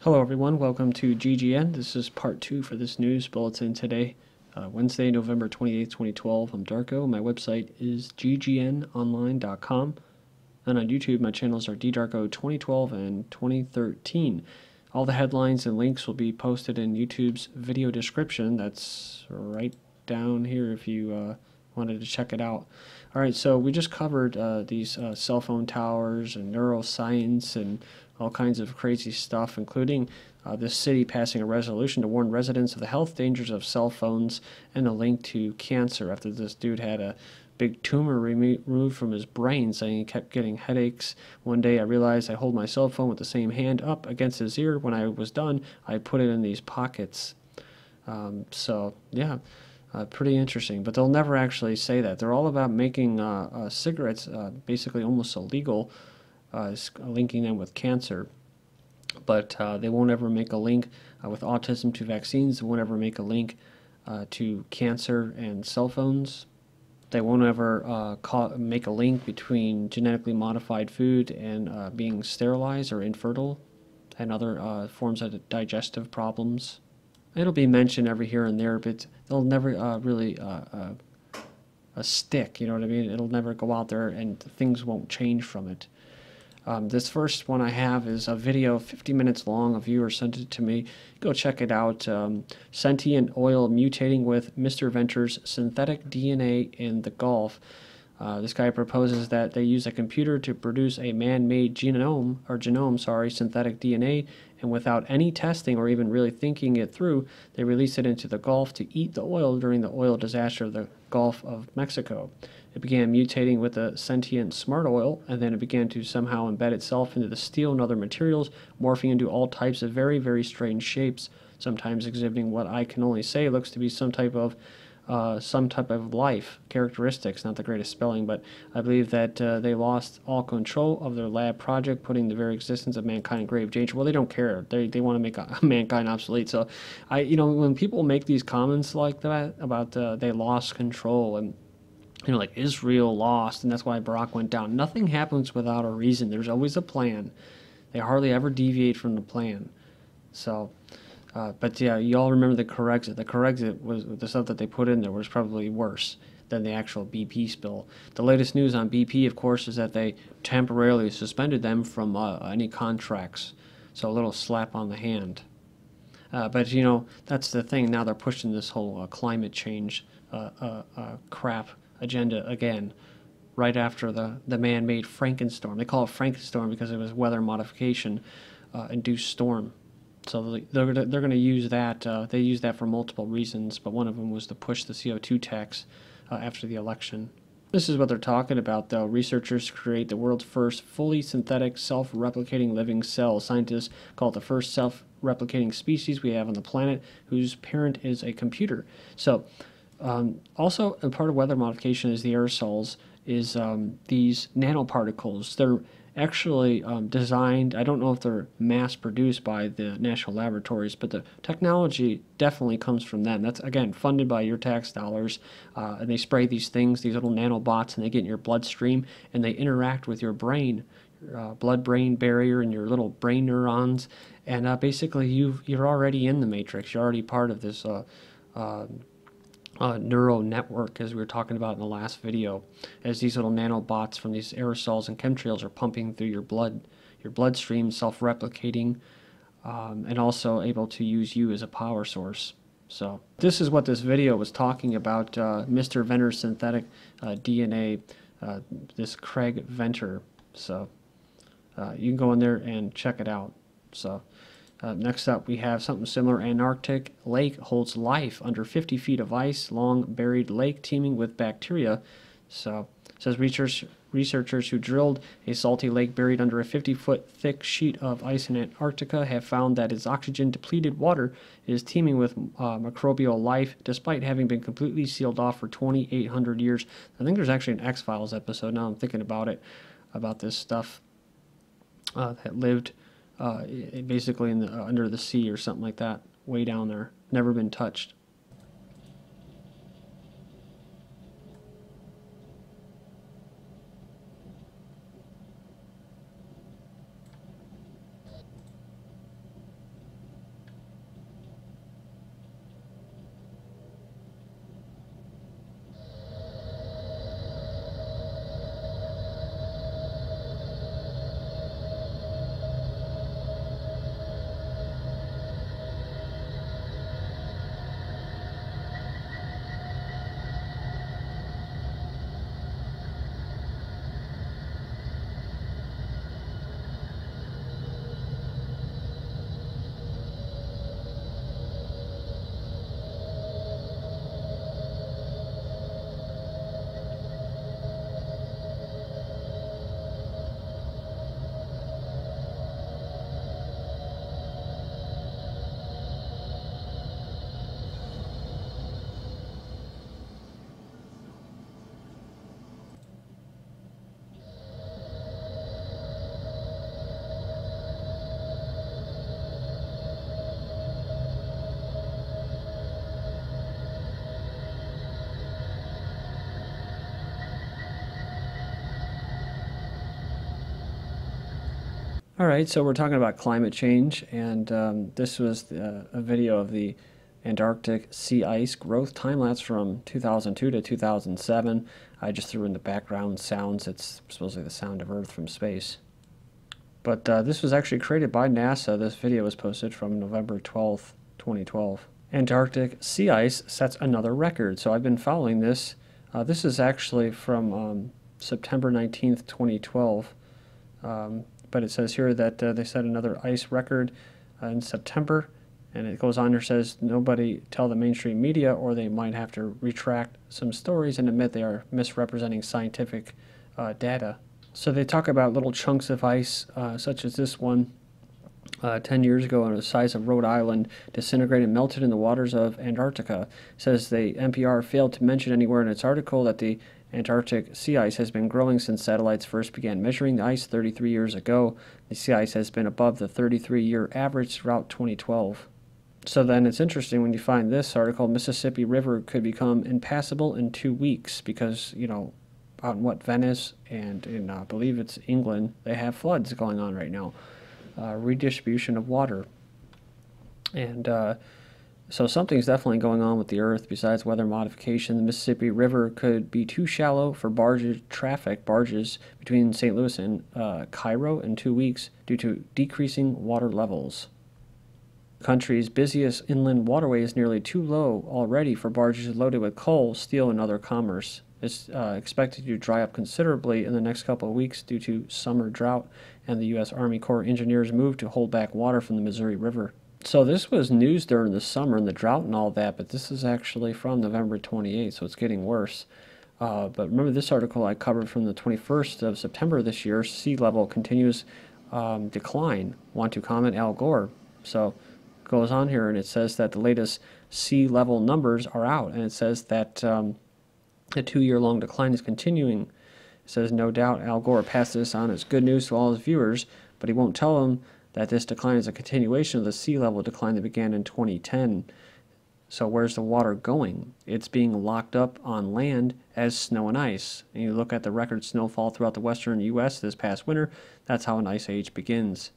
Hello everyone, welcome to GGN. This is part 2 for this news bulletin today, Wednesday, November 28th, 2012. I'm Darko. My website is ggnonline.com, and on YouTube my channels are ddarko 2012 and 2013. All the headlines and links will be posted in YouTube's video description. That's right down here if you wanted to check it out. Alright, so we just covered these cell phone towers and neuroscience and all kinds of crazy stuff, including this city passing a resolution to warn residents of the health dangers of cell phones and a link to cancer after this dude had a big tumor removed from his brain, saying he kept getting headaches. One day I realized I hold my cell phone with the same hand up against his ear. When I was done, I put it in these pockets. So, yeah. Pretty interesting, but they'll never actually say that. They're all about making cigarettes basically almost illegal, linking them with cancer, but they won't ever make a link with autism to vaccines. They won't ever make a link to cancer and cell phones. They won't ever make a link between genetically modified food and being sterilized or infertile and other forms of digestive problems. It'll be mentioned every here and there, but they'll never really stick, you know what I mean? It'll never go out there and things won't change from it. This first one I have is a video 50 minutes long. A viewer sent it to me. Go check it out. Sentient oil mutating with Mr. Venture's synthetic DNA in the Gulf. This guy proposes that they use a computer to produce a man-made genome, synthetic DNA, and without any testing or even really thinking it through, they release it into the Gulf to eat the oil during the oil disaster of the Gulf of Mexico. It began mutating with the sentient smart oil, and then it began to somehow embed itself into the steel and other materials, morphing into all types of very, very strange shapes, sometimes exhibiting what I can only say looks to be some type of life characteristics. Not the greatest spelling, but I believe that they lost all control of their lab project, putting the very existence of mankind in grave danger. Well, they don't care. They want to make mankind obsolete. So, when people make these comments like that about they lost control and like Israel lost, and that's why Barack went down. Nothing happens without a reason. There's always a plan. They hardly ever deviate from the plan. So. But yeah, you all remember the Corexit. The Corexit was the stuff that they put in there was probably worse than the actual BP spill. The latest news on BP, of course, is that they temporarily suspended them from any contracts. So a little slap on the hand. But that's the thing. Now they're pushing this whole climate change crap agenda again, right after the man-made Frankenstorm. They call it Frankenstorm because it was weather modification induced storm. So they're going to use that. They use that for multiple reasons, but one of them was to push the CO2 tax after the election. This is what they're talking about, though. Researchers create the world's first fully synthetic, self-replicating living cell. Scientists call it the first self-replicating species we have on the planet, whose parent is a computer. So, also a part of weather modification is the aerosols, is these nanoparticles. They're actually designed, I don't know if they're mass-produced by the national laboratories, but the technology definitely comes from them. That's, again, funded by your tax dollars, and they spray these things, these little nanobots, and they get in your bloodstream, and they interact with your brain, your blood-brain barrier and your little brain neurons, and basically you're already in the matrix. You're already part of this neural network, as we were talking about in the last video, as these little nanobots from these aerosols and chemtrails are pumping through your bloodstream, self-replicating, and also able to use you as a power source. So this is what this video was talking about, Mr. Venter's synthetic DNA, this Craig Venter. So you can go in there and check it out. So next up, we have something similar. Antarctic lake holds life under 50 feet of ice, long buried lake teeming with bacteria. So it says researchers who drilled a salty lake buried under a 50-foot thick sheet of ice in Antarctica have found that its oxygen-depleted water is teeming with microbial life, despite having been completely sealed off for 2,800 years. I think there's actually an X-Files episode, now I'm thinking about it, about this stuff that lived basically in under the sea or something like that, way down there, never been touched. All right, so we're talking about climate change, and this was a video of the Antarctic sea ice growth time-lapse from 2002 to 2007. I just threw in the background sounds. It's supposedly the sound of Earth from space. But this was actually created by NASA. This video was posted from November 12th, 2012. Antarctic sea ice sets another record. So I've been following this. This is actually from September 19th, 2012. But it says here that they set another ice record in September, and it goes on here, says nobody tell the mainstream media or they might have to retract some stories and admit they are misrepresenting scientific data. So they talk about little chunks of ice, such as this one 10 years ago, on the size of Rhode Island, disintegrated and melted in the waters of Antarctica. It says the NPR failed to mention anywhere in its article that the Antarctic sea ice has been growing since satellites first began measuring the ice 33 years ago. The sea ice has been above the 33-year average throughout 2012. So then it's interesting when you find this article, Mississippi River could become impassable in 2 weeks because, you know, out in Venice and in, I believe it's England, they have floods going on right now. Redistribution of water. And so something's definitely going on with the Earth besides weather modification. The Mississippi River could be too shallow for barges between St. Louis and Cairo in 2 weeks due to decreasing water levels. The country's busiest inland waterway is nearly too low already for barges loaded with coal, steel, and other commerce. It's expected to dry up considerably in the next couple of weeks due to summer drought and the U.S. Army Corps engineers' move to hold back water from the Missouri River. So this was news during the summer and the drought and all that, but this is actually from November 28th, so it's getting worse. But remember this article I covered from the 21st of September this year, sea level continues decline. Want to comment? Al Gore. So it goes on here and it says that the latest sea level numbers are out, and it says that the 2-year-long decline is continuing. It says, no doubt Al Gore passed this on as good news to all his viewers, but he won't tell them that this decline is a continuation of the sea level decline that began in 2010. So where's the water going? It's being locked up on land as snow and ice. And you look at the record snowfall throughout the western U.S. this past winter, that's how an ice age begins.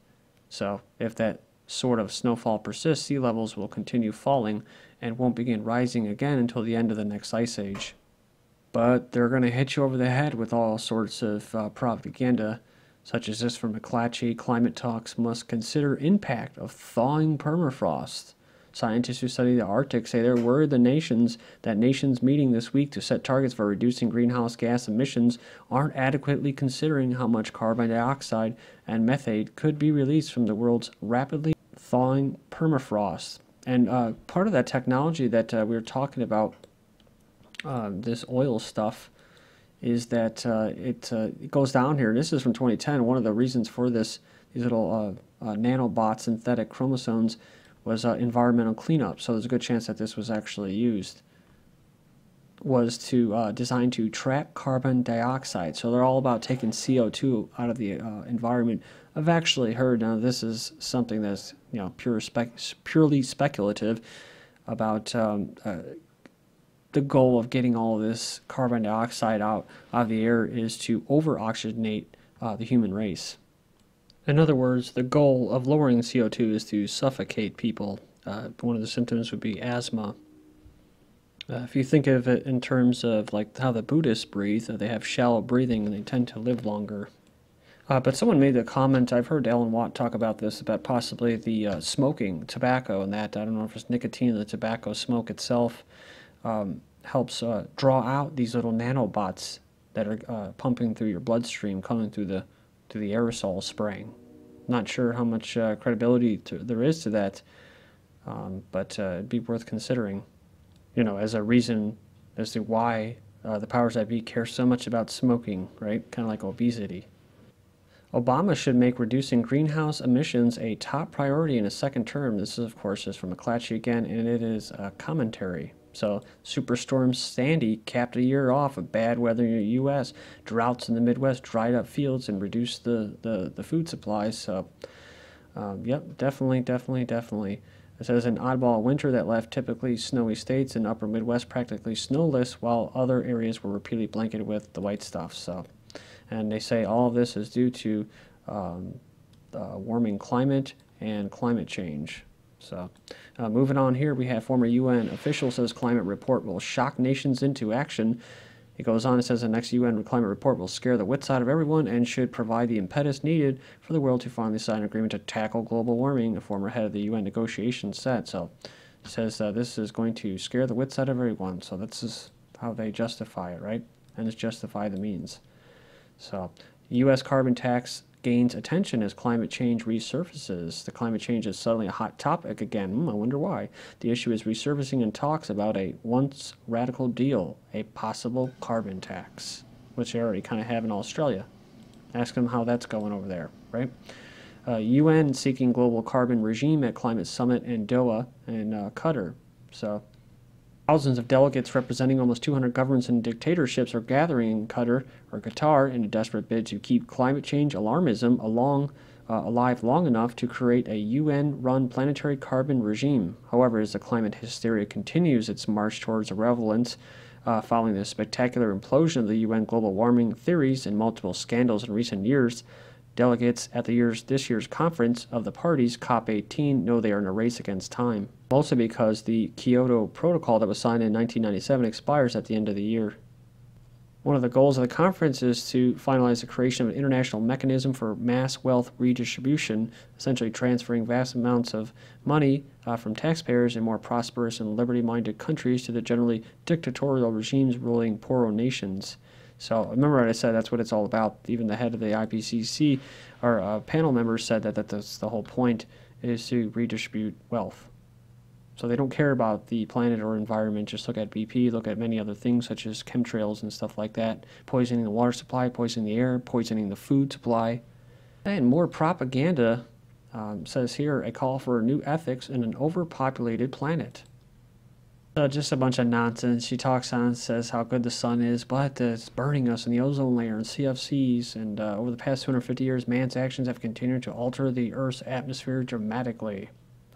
So if that sort of snowfall persists, sea levels will continue falling and won't begin rising again until the end of the next ice age. But they're going to hit you over the head with all sorts of propaganda, such as this from McClatchy. Climate talks must consider impact of thawing permafrost. Scientists who study the Arctic say they're worried that nations meeting this week to set targets for reducing greenhouse gas emissions aren't adequately considering how much carbon dioxide and methane could be released from the world's rapidly thawing permafrost. And part of that technology that we were talking about, this oil stuff, is that it goes down here. This is from 2010. One of the reasons for these little nanobot synthetic chromosomes was environmental cleanup. So there's a good chance that this was actually used. Was to designed to trap carbon dioxide. So they're all about taking CO2 out of the environment. I've actually heard, now this is something that's purely speculative, about the goal of getting all of this carbon dioxide out of the air is to over-oxygenate the human race. In other words, the goal of lowering CO2 is to suffocate people. One of the symptoms would be asthma. If you think of it in terms of like how the Buddhists breathe, they have shallow breathing and they tend to live longer. But someone made the comment, I've heard Alan Watt talk about this, about possibly the smoking, tobacco, and that. I don't know if it's nicotine in the tobacco smoke itself. Helps draw out these little nanobots that are pumping through your bloodstream, coming through the aerosol spraying. Not sure how much credibility there is to that, but it'd be worth considering, as a reason as to why the powers that be care so much about smoking, right? Kind of like obesity. Obama should make reducing greenhouse emissions a top priority in his second term. This is, of course, is from McClatchy again, and it is a commentary. So, Superstorm Sandy capped a year off of bad weather in the U.S. Droughts in the Midwest dried up fields and reduced the food supplies. So, yep, definitely. It says an oddball winter that left typically snowy states in upper Midwest practically snowless, while other areas were repeatedly blanketed with the white stuff. So, and they say all of this is due to warming climate and climate change. So moving on here, we have former UN official says climate report will shock nations into action. It goes on, it says the next UN climate report will scare the wits out of everyone and should provide the impetus needed for the world to finally sign an agreement to tackle global warming, a former head of the UN negotiations said. So it says this is going to scare the wits out of everyone. So this is how they justify it, right? And it's justify the means. So U.S. carbon tax gains attention as climate change resurfaces. The climate change is suddenly a hot topic again. I wonder why. The issue is resurfacing in talks about a once radical deal, a possible carbon tax, which they already kind of have in Australia. Ask them how that's going over there, right? UN seeking global carbon regime at climate summit in Doha and Qatar. So thousands of delegates representing almost 200 governments and dictatorships are gathering in Qatar in a desperate bid to keep climate change alarmism alive long enough to create a UN-run planetary carbon regime. However, as the climate hysteria continues its march towards irrelevance, following the spectacular implosion of the UN global warming theories and multiple scandals in recent years, delegates at this year's conference of the parties, COP18, know they are in a race against time. Mostly because the Kyoto Protocol that was signed in 1997 expires at the end of the year. One of the goals of the conference is to finalize the creation of an international mechanism for mass wealth redistribution, essentially transferring vast amounts of money from taxpayers in more prosperous and liberty-minded countries to the generally dictatorial regimes ruling poorer nations. So remember what I said, that's what it's all about. Even the head of the IPCC, our panel members said that that's the whole point, is to redistribute wealth. So they don't care about the planet or environment. Just look at BP, look at many other things such as chemtrails and stuff like that. Poisoning the water supply, poisoning the air, poisoning the food supply. And more propaganda says here, a call for new ethics in an overpopulated planet. Just a bunch of nonsense. She talks on and says how good the sun is, but it's burning us in the ozone layer and CFCs. And over the past 250 years, man's actions have continued to alter the Earth's atmosphere dramatically,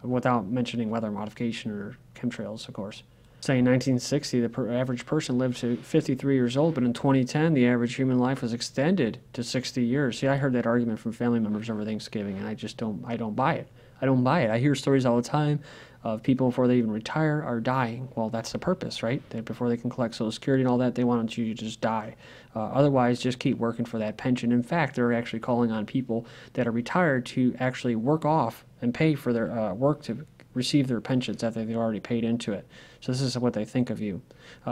without mentioning weather modification or chemtrails, of course. Say in 1960, the average person lived to 53 years old, but in 2010, the average human life was extended to 60 years. See, I heard that argument from family members over Thanksgiving, and I don't buy it. I don't buy it. I hear stories all the time of people before they even retire are dying. Well, that's the purpose, right? Before they can collect Social Security and all that, they want you to just die. Otherwise, just keep working for that pension. In fact, they're actually calling on people that are retired to actually work off and pay for their work to receive their pensions after they've already paid into it. So this is what they think of you.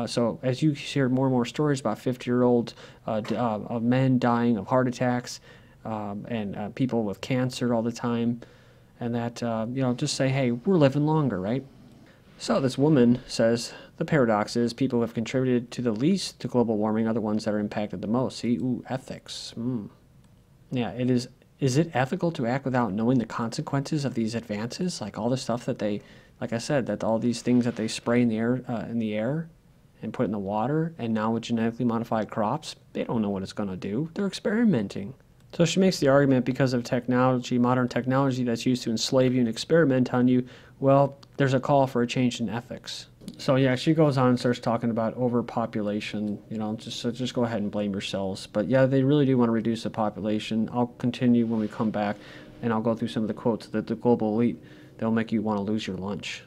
So as you hear more and more stories about 50-year-olds of men dying of heart attacks and people with cancer all the time, and that, just say, hey, we're living longer, right? So this woman says, the paradox is people who have contributed to the least to global warming are the ones that are impacted the most. See, ethics. Yeah, it is. Is it ethical to act without knowing the consequences of these advances? Like all the stuff that they, like I said, that all these things that they spray in the air and put in the water, and now with genetically modified crops, they don't know what it's going to do. They're experimenting. So she makes the argument because of technology, modern technology that's used to enslave you and experiment on you, well, there's a call for a change in ethics. So yeah, she goes on and starts talking about overpopulation, just go ahead and blame yourselves. But yeah, they really do want to reduce the population. I'll continue when we come back, and I'll go through some of the quotes that the global elite, they'll make you want to lose your lunch.